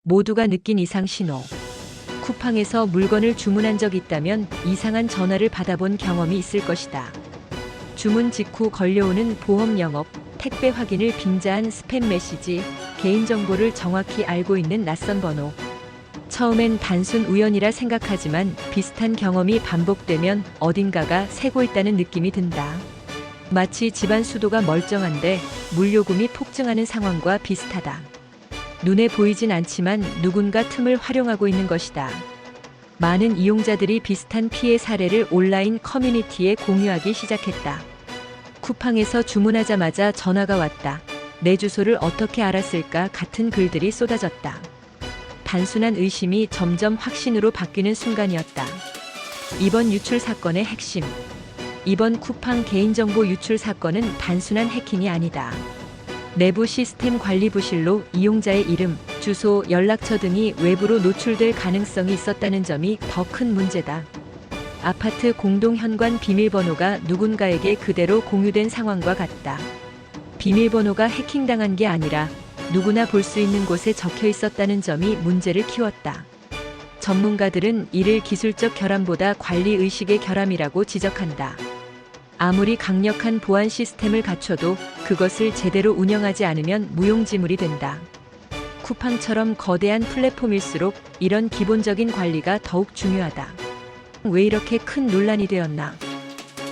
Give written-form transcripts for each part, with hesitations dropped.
모두가 느낀 이상 신호. 쿠팡에서 물건을 주문한 적 있다면 이상한 전화를 받아본 경험이 있을 것이다. 주문 직후 걸려오는 보험 영업, 택배 확인을 빙자한 스팸 메시지, 개인정보를 정확히 알고 있는 낯선 번호. 처음엔 단순 우연이라 생각하지만 비슷한 경험이 반복되면 어딘가가 새고 있다는 느낌이 든다. 마치 집안 수도가 멀쩡한데 물요금이 폭증하는 상황과 비슷하다. 눈에 보이진 않지만 누군가 틈을 활용하고 있는 것이다. 많은 이용자들이 비슷한 피해 사례를 온라인 커뮤니티에 공유하기 시작했다. 쿠팡에서 주문하자마자 전화가 왔다. 내 주소를 어떻게 알았을까 같은 글들이 쏟아졌다. 단순한 의심이 점점 확신으로 바뀌는 순간이었다. 이번 유출 사건의 핵심. 이번 쿠팡 개인정보 유출 사건은 단순한 해킹이 아니다. 내부 시스템 관리 부실로 이용자의 이름, 주소, 연락처 등이 외부로 노출될 가능성이 있었다는 점이 더 큰 문제다. 아파트 공동 현관 비밀번호가 누군가에게 그대로 공유된 상황과 같다. 비밀번호가 해킹당한 게 아니라 누구나 볼 수 있는 곳에 적혀 있었다는 점이 문제를 키웠다. 전문가들은 이를 기술적 결함보다 관리 의식의 결함이라고 지적한다. 아무리 강력한 보안 시스템을 갖춰도 그것을 제대로 운영하지 않으면 무용지물이 된다. 쿠팡처럼 거대한 플랫폼일수록 이런 기본적인 관리가 더욱 중요하다. 왜 이렇게 큰 논란이 되었나?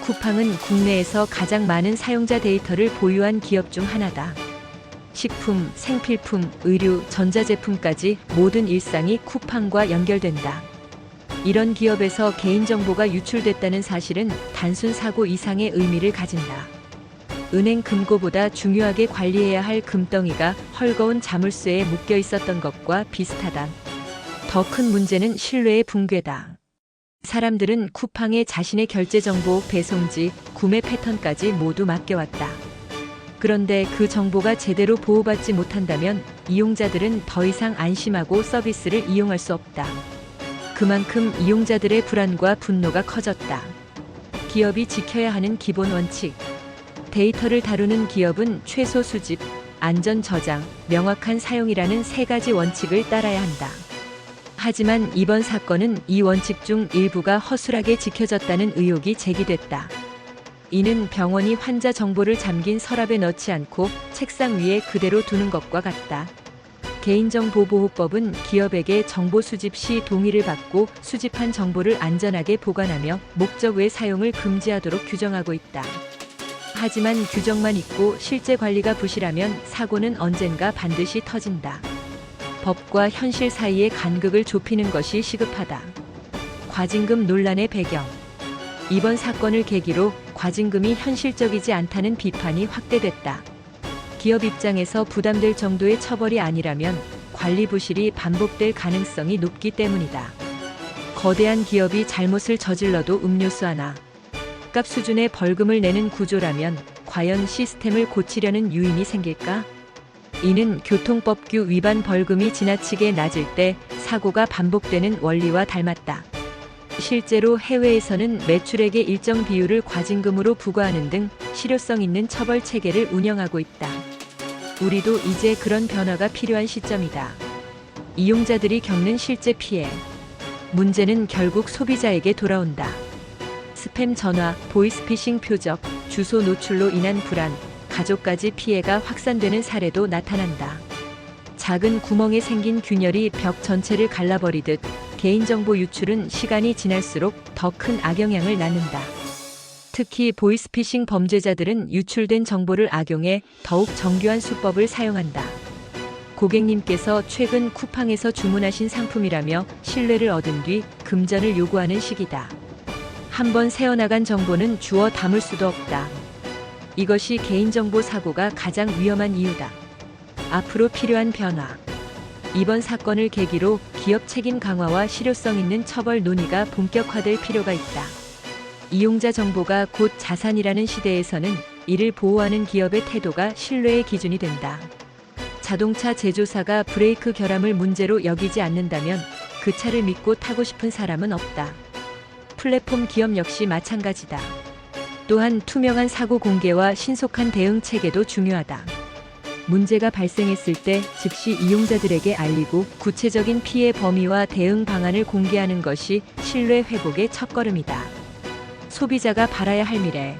쿠팡은 국내에서 가장 많은 사용자 데이터를 보유한 기업 중 하나다. 식품, 생필품, 의류, 전자제품까지 모든 일상이 쿠팡과 연결된다. 이런 기업에서 개인정보가 유출됐다는 사실은 단순 사고 이상의 의미를 가진다. 은행 금고보다 중요하게 관리해야 할 금덩이가 헐거운 자물쇠에 묶여 있었던 것과 비슷하다. 더 큰 문제는 신뢰의 붕괴다. 사람들은 쿠팡에 자신의 결제 정보, 배송지, 구매 패턴까지 모두 맡겨왔다. 그런데 그 정보가 제대로 보호받지 못한다면 이용자들은 더 이상 안심하고 서비스를 이용할 수 없다. 그만큼 이용자들의 불안과 분노가 커졌다. 기업이 지켜야 하는 기본 원칙. 데이터를 다루는 기업은 최소 수집, 안전 저장, 명확한 사용이라는 세 가지 원칙을 따라야 한다. 하지만 이번 사건은 이 원칙 중 일부가 허술하게 지켜졌다는 의혹이 제기됐다. 이는 병원이 환자 정보를 잠긴 서랍에 넣지 않고 책상 위에 그대로 두는 것과 같다. 개인정보보호법은 기업에게 정보 수집 시 동의를 받고 수집한 정보를 안전하게 보관하며 목적 외 사용을 금지하도록 규정하고 있다. 하지만 규정만 있고 실제 관리가 부실하면 사고는 언젠가 반드시 터진다. 법과 현실 사이의 간극을 좁히는 것이 시급하다. 과징금 논란의 배경. 이번 사건을 계기로 과징금이 현실적이지 않다는 비판이 확대됐다. 기업 입장에서 부담될 정도의 처벌이 아니라면 관리 부실이 반복될 가능성이 높기 때문이다. 거대한 기업이 잘못을 저질러도 음료수 하나 값 수준의 벌금을 내는 구조라면 과연 시스템을 고치려는 유인이 생길까? 이는 교통법규 위반 벌금이 지나치게 낮을 때 사고가 반복되는 원리와 닮았다. 실제로 해외에서는 매출액의 일정 비율을 과징금으로 부과하는 등 실효성 있는 처벌 체계를 운영하고 있다. 우리도 이제 그런 변화가 필요한 시점이다. 이용자들이 겪는 실제 피해. 문제는 결국 소비자에게 돌아온다. 스팸 전화, 보이스피싱 표적, 주소 노출로 인한 불안, 가족까지 피해가 확산되는 사례도 나타난다. 작은 구멍에 생긴 균열이 벽 전체를 갈라버리듯 개인정보 유출은 시간이 지날수록 더 큰 악영향을 낳는다. 특히 보이스피싱 범죄자들은 유출된 정보를 악용해 더욱 정교한 수법을 사용한다. 고객님께서 최근 쿠팡에서 주문하신 상품이라며 신뢰를 얻은 뒤 금전을 요구하는 식이다. 한번 새어나간 정보는 주워 담을 수도 없다. 이것이 개인정보 사고가 가장 위험한 이유다. 앞으로 필요한 변화. 이번 사건을 계기로 기업 책임 강화와 실효성 있는 처벌 논의가 본격화될 필요가 있다. 이용자 정보가 곧 자산이라는 시대에서는 이를 보호하는 기업의 태도가 신뢰의 기준이 된다. 자동차 제조사가 브레이크 결함을 문제로 여기지 않는다면 그 차를 믿고 타고 싶은 사람은 없다. 플랫폼 기업 역시 마찬가지다. 또한 투명한 사고 공개와 신속한 대응 체계도 중요하다. 문제가 발생했을 때 즉시 이용자들에게 알리고 구체적인 피해 범위와 대응 방안을 공개하는 것이 신뢰 회복의 첫걸음이다. 소비자가 바라야 할 미래.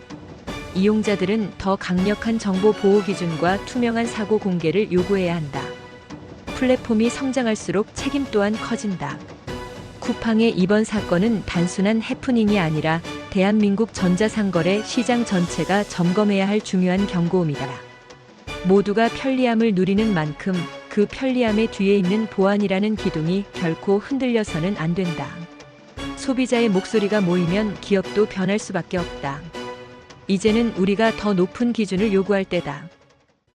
이용자들은 더 강력한 정보 보호 기준과 투명한 사고 공개를 요구해야 한다. 플랫폼이 성장할수록 책임 또한 커진다. 쿠팡의 이번 사건은 단순한 해프닝이 아니라 대한민국 전자상거래 시장 전체가 점검해야 할 중요한 경고음이다. 모두가 편리함을 누리는 만큼 그 편리함의 뒤에 있는 보안이라는 기둥이 결코 흔들려서는 안 된다. 소비자의 목소리가 모이면 기업도 변할 수밖에 없다. 이제는 우리가 더 높은 기준을 요구할 때다.